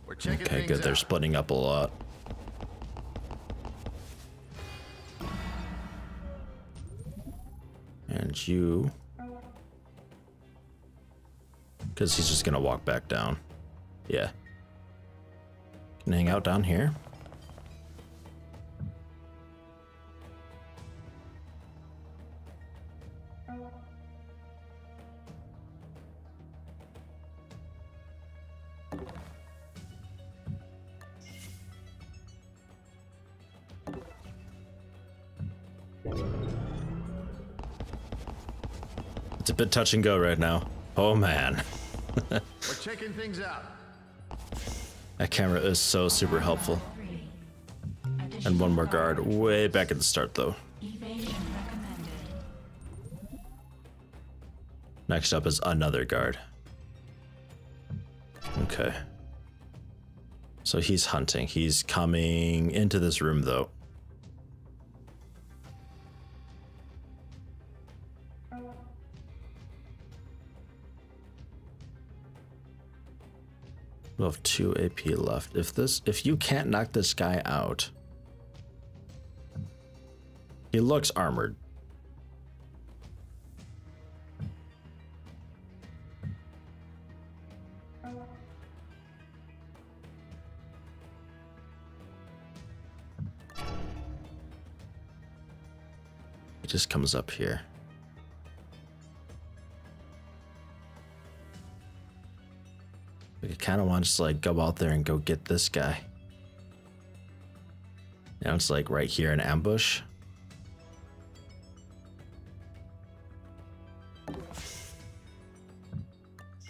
We're checking Okay, things good. They're out. splitting up a lot. And you... Because he's just gonna walk back down. Yeah. Can hang out down here. It's a bit touch and go right now. Oh man. We're checking things out. That camera is so super helpful. And one more guard way back at the start though. Evasion recommended. Next up is another guard. Okay. So he's hunting. He's coming into this room though. We'll have 2 AP left. If you can't knock this guy out, he looks armored. He just comes up here. I kind of want to just like go out there and go get this guy. Now it's like right here in ambush.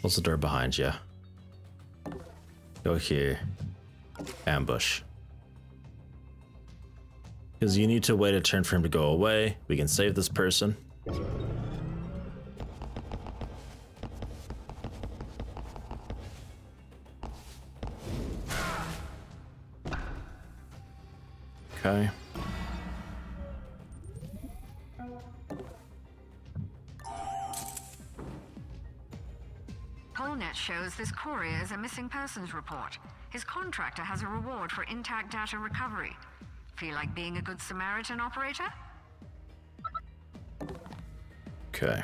Close the door behind you. Go here. Ambush. Because you need to wait a turn for him to go away. We can save this person. Okay. Polnet shows this courier is a missing persons report. His contractor has a reward for intact data recovery. Feel like being a good Samaritan, operator? Okay.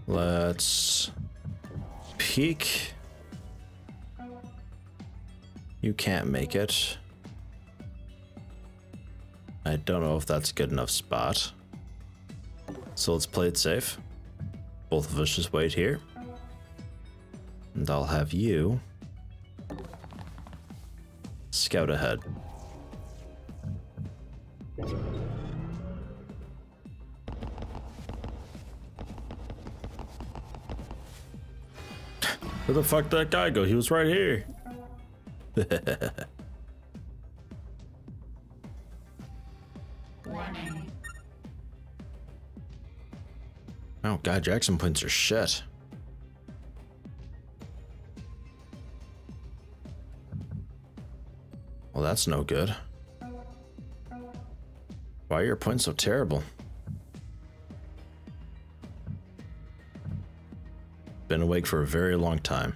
Let's peek. You can't make it. I don't know if that's a good enough spot. So let's play it safe. Both of us just wait here. And I'll have you scout ahead. Where the fuck did that guy go? He was right here. Warning. Oh god, Jackson points are shit. Well, that's no good. Why are your points so terrible? Been awake for a very long time.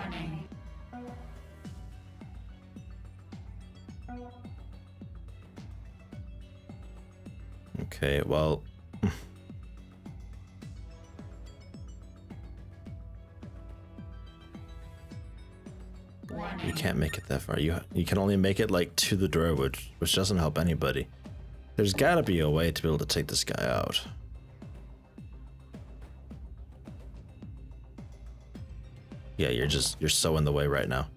Warning. Okay, well. You can't make it that far. You can only make it like to the door, which doesn't help anybody. There's gotta be a way to be able to take this guy out. Yeah, you're so in the way right now.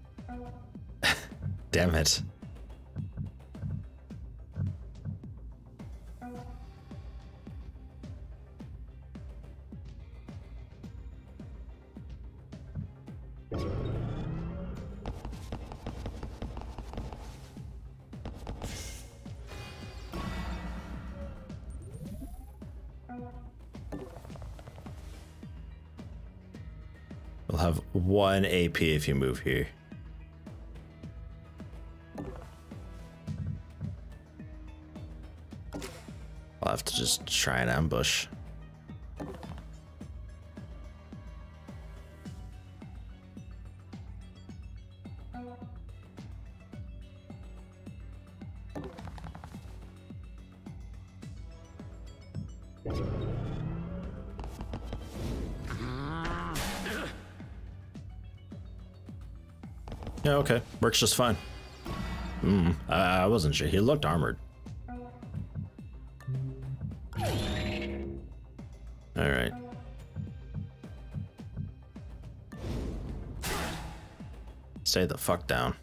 Damn it. We'll have 1 AP if you move here. I'll have to just try and ambush. Yeah, okay. Works just fine. I wasn't sure. He looked armored. Alright. Stay the fuck down.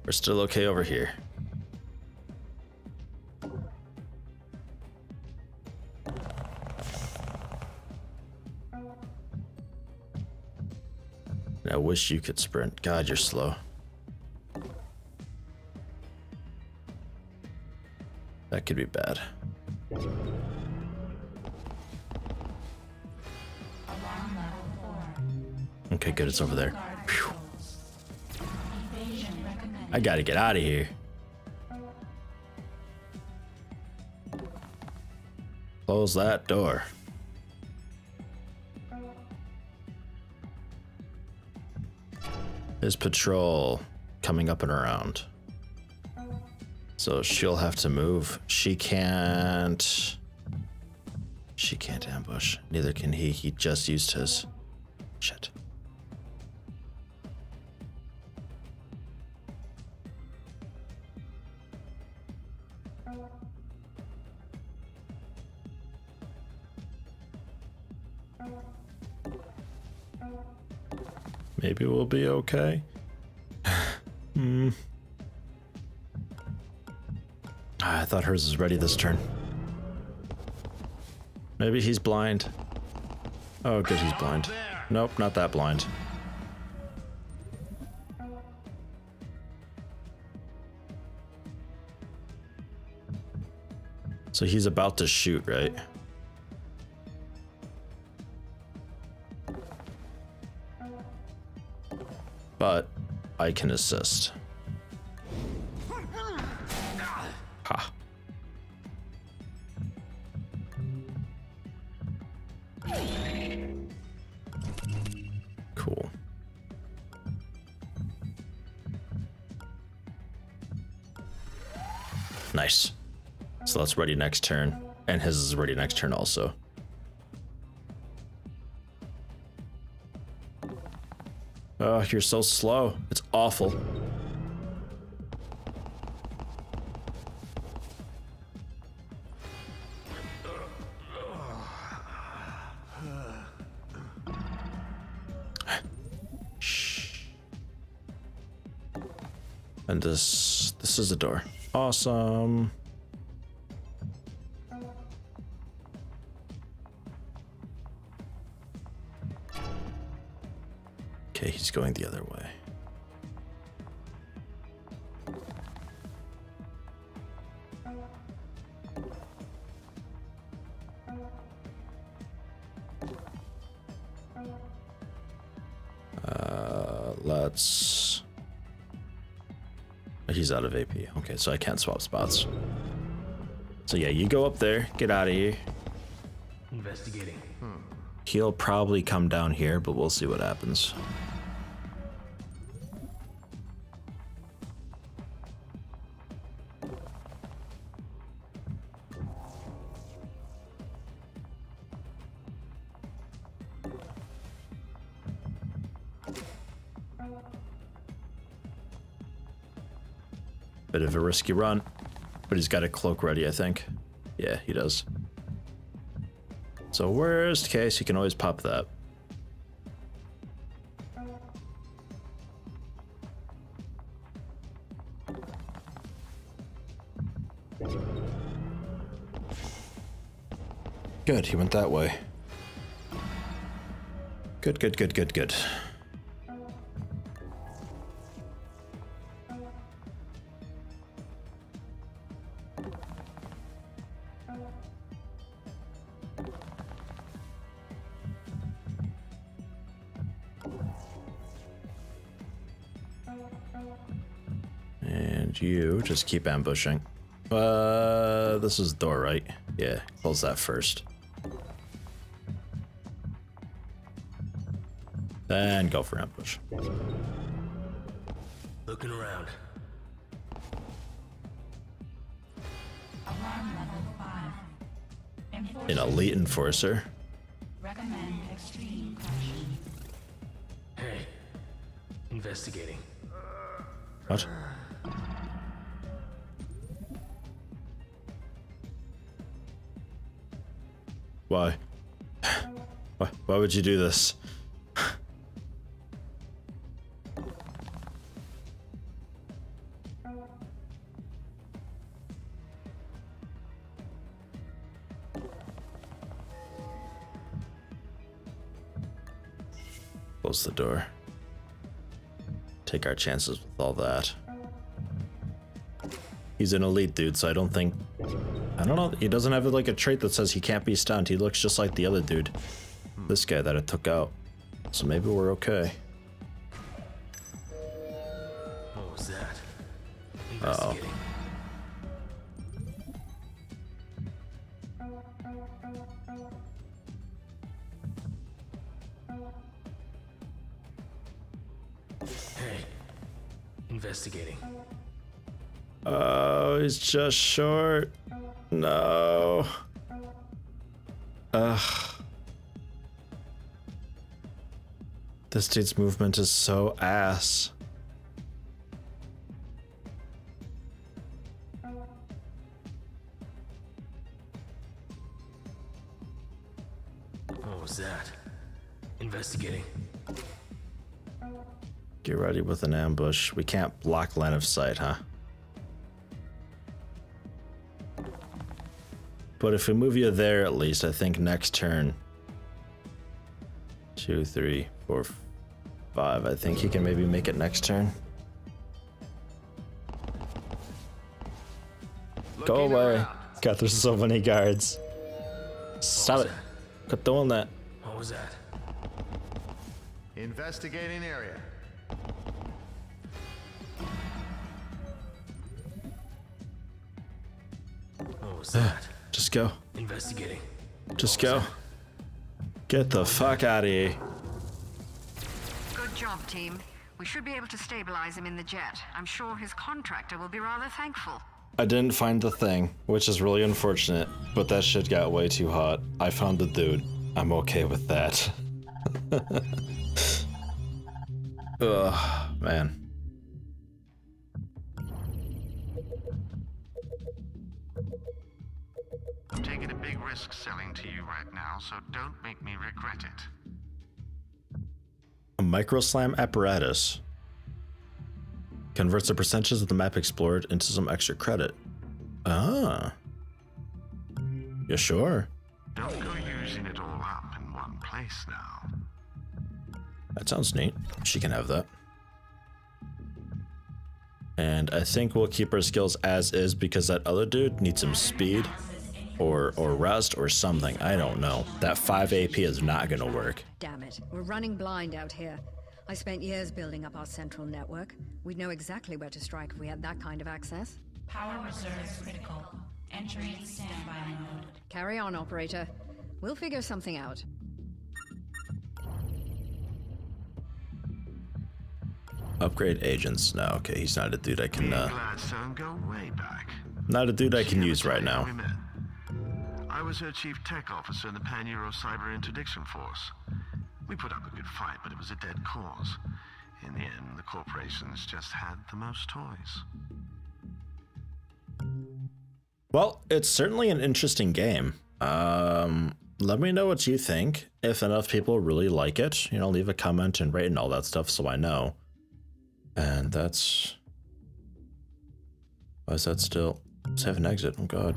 We're still okay over here. I wish you could sprint. God, you're slow. That could be bad. Okay, good, it's over there. Whew. I gotta get out of here. Close that door. There's patrol coming up and around. So she'll have to move. She can't ambush. Neither can he. He just used his. Shit. Maybe we'll be okay. I thought hers was ready this turn. Maybe he's blind. Oh, good, he's blind. Nope, not that blind. So he's about to shoot, right? But I can assist. Ha. Cool. Nice. So that's ready next turn. And his is ready next turn also. Oh, you're so slow. It's awful. Shh. And this is a door. Awesome. Okay, he's going the other way. Let's... He's out of AP. Okay, so I can't swap spots. So yeah, you go up there, get out of here. Investigating. He'll probably come down here, but we'll see what happens. Bit of a risky run, but he's got a cloak ready, I think. Yeah, he does. So worst case, you can always pop that. Good, he went that way. Good, good, good, good, good. And you just keep ambushing. This is the door, right? Yeah, close that first. Then go for ambush. Looking around. Alarm level 5. An elite enforcer. Recommend extreme caution. Hey. Investigating. What? Why? Why would you do this? Close the door. Take our chances with all that. He's an elite dude, so I don't think... I don't know, he doesn't have like a trait that says he can't be stunned. He looks just like the other dude. This guy that I took out. So maybe we're okay. What was that? Investigating. Hey. Investigating. Oh, he's just short. No. Ugh. This dude's movement is so ass. What was that? Investigating. Get ready with an ambush. We can't block line of sight, huh? But if we move you there at least, I think next turn. 2, 3, 4, 5. I think he can maybe make it next turn. Go away. God, there's so many guards. Stop it. Quit doing that. What was that? Investigating area. What was that? Just go. Investigating. Just go. Get the fuck out of here. Good job, team. We should be able to stabilize him in the jet. I'm sure his contractor will be rather thankful. I didn't find the thing, which is really unfortunate, but that shit got way too hot. I found the dude. I'm okay with that. Ugh, man. I'm taking a big risk selling to you right now, so don't make me regret it. A microslam apparatus converts the percentages of the map explored into some extra credit. Ah. You sure? Don't go using it all up in one place now. That sounds neat. She can have that. And I think we'll keep our skills as is because that other dude needs some speed or rest or something. I don't know. That 5 AP is not gonna work. Damn it, we're running blind out here. I spent years building up our central network. We'd know exactly where to strike if we had that kind of access. Power reserves critical. Entering standby mode. Carry on, operator. We'll figure something out. Upgrade agents. No, okay, he's not a dude I can, Gladstone go way back. not a dude I can She use ever right tell you now. how we met? I was her chief tech officer in the Pan-Euro Cyber Interdiction Force. We put up a good fight, but it was a dead cause. In the end, the corporations just had the most toys. Well, it's certainly an interesting game. Let me know what you think. If enough people really like it, you know, leave a comment and rate and all that stuff so I know. And that's... Why is that still... Save and exit, oh god.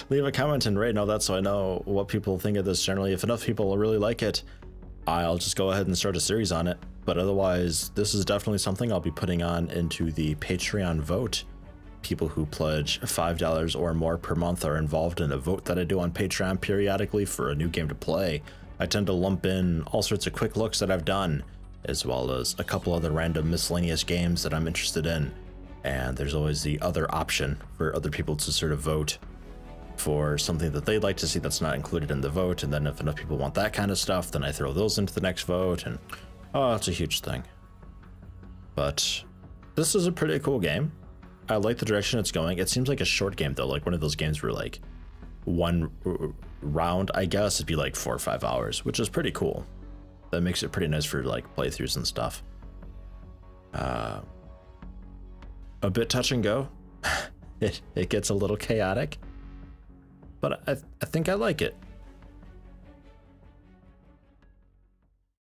Leave a comment and rate and all that so I know what people think of this generally. If enough people really like it, I'll just go ahead and start a series on it. But otherwise, this is definitely something I'll be putting on into the Patreon vote. People who pledge $5 or more per month are involved in a vote that I do on Patreon periodically for a new game to play. I tend to lump in all sorts of quick looks that I've done, as well as a couple other random miscellaneous games that I'm interested in. And there's always the other option for other people to sort of vote for something that they'd like to see that's not included in the vote. And then if enough people want that kind of stuff, then I throw those into the next vote. And oh, it's a huge thing. But this is a pretty cool game. I like the direction it's going. It seems like a short game though, like one of those games where like one round, I guess, it'd be like 4 or 5 hours, which is pretty cool. That makes it pretty nice for like playthroughs and stuff. A bit touch and go. It gets a little chaotic, but I think I like it.